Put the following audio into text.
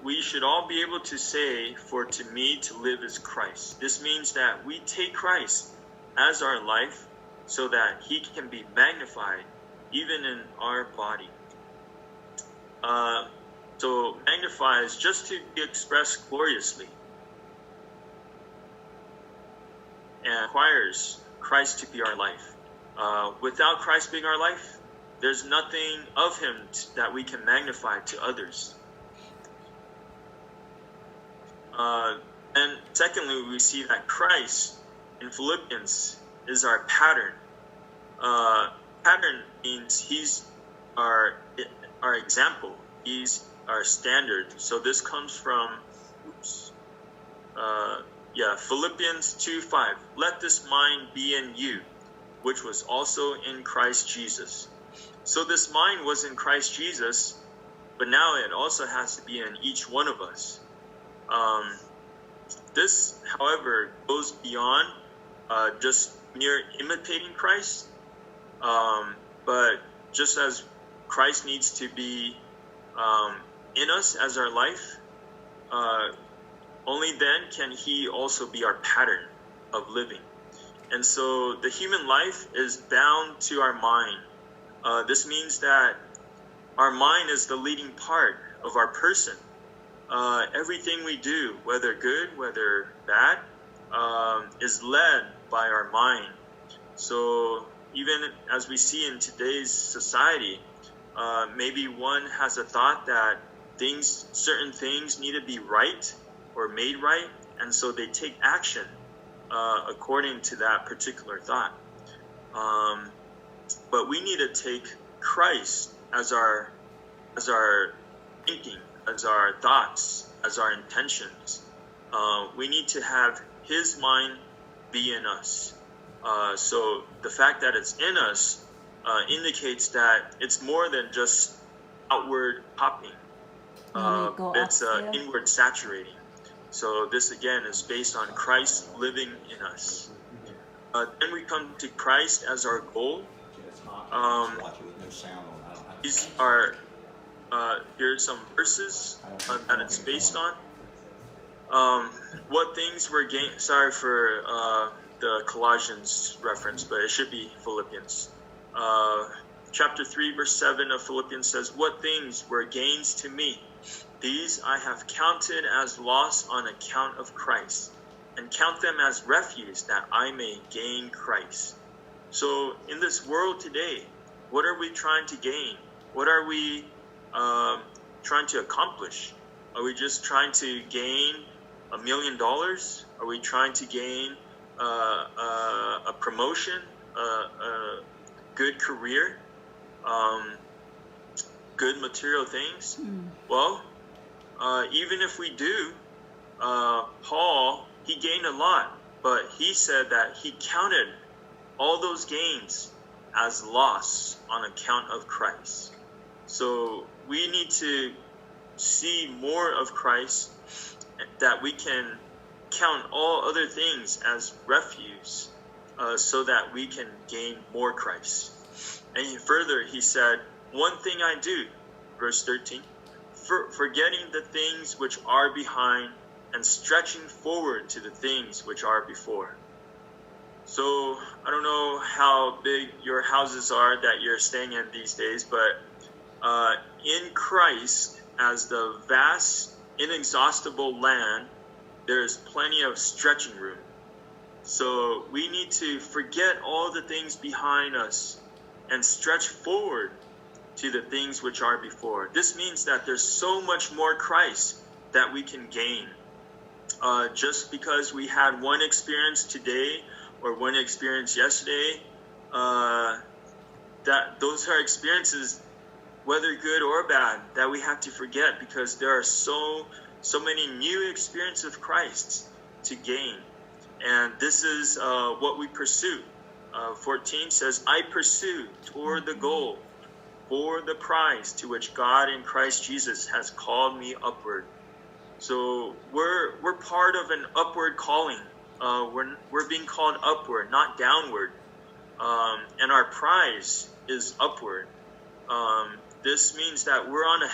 we should all be able to say, "For to me to live is Christ." This means that we take Christ as our life so that he can be magnified even in our body. So magnify is just to be expressed gloriously, and requires Christ to be our life. Without Christ being our life, there's nothing of him that we can magnify to others. And secondly, we see that Christ in Philippians is our pattern. Pattern means he's our example. He's our standard. So this comes from Philippians 2:5. Let this mind be in you, which was also in Christ Jesus. So this mind was in Christ Jesus, but now it also has to be in each one of us. This, however, goes beyond just mere imitating Christ. But just as Christ needs to be in us as our life, only then can he also be our pattern of living. And so the human life is bound to our mind. This means that our mind is the leading part of our person. Everything we do, whether good, whether bad, is led by our mind. So even as we see in today's society, maybe one has a thought that certain things need to be right or made right, and so they take action according to that particular thought. But we need to take Christ as our thinking, as our thoughts, as our intentions. We need to have his mind be in us. So the fact that it's in us indicates that it's more than just outward popping. It's inward saturating. So this again is based on Christ living in us. Then we come to Christ as our goal. These are here are some verses that it's based on. What things were gained? Sorry for the Colossians reference, but it should be Philippians. Chapter 3, verse 7 of Philippians says, "What things were gains to me? These I have counted as loss on account of Christ, and count them as refuse that I may gain Christ." So in this world today, what are we trying to gain? What are we trying to accomplish? Are we just trying to gain $1 million? Are we trying to gain a promotion, a good career, good material things? Well, even if we do, Paul, he gained a lot, but he said that he counted all those gains as loss on account of Christ. So we need to see more of Christ, that we can count all other things as refuse, so that we can gain more Christ. And further, he said, "One thing I do," verse 13, "forgetting the things which are behind and stretching forward to the things which are before." So I don't know how big your houses are that you're staying in these days, but in Christ, as the vast, inexhaustible land, there's plenty of stretching room. So we need to forget all the things behind us and stretch forward to the things which are before. This means that there's so much more Christ that we can gain. Just because we had one experience today or one experience yesterday, that those are experiences, whether good or bad, that we have to forget, because there are so many new experiences of Christ to gain. And this is what we pursue. 14 says, "I pursue toward the goal for the prize to which God in Christ Jesus has called me upward." So we're part of an upward calling. We're being called upward, not downward. And our prize is upward. This means that we're on a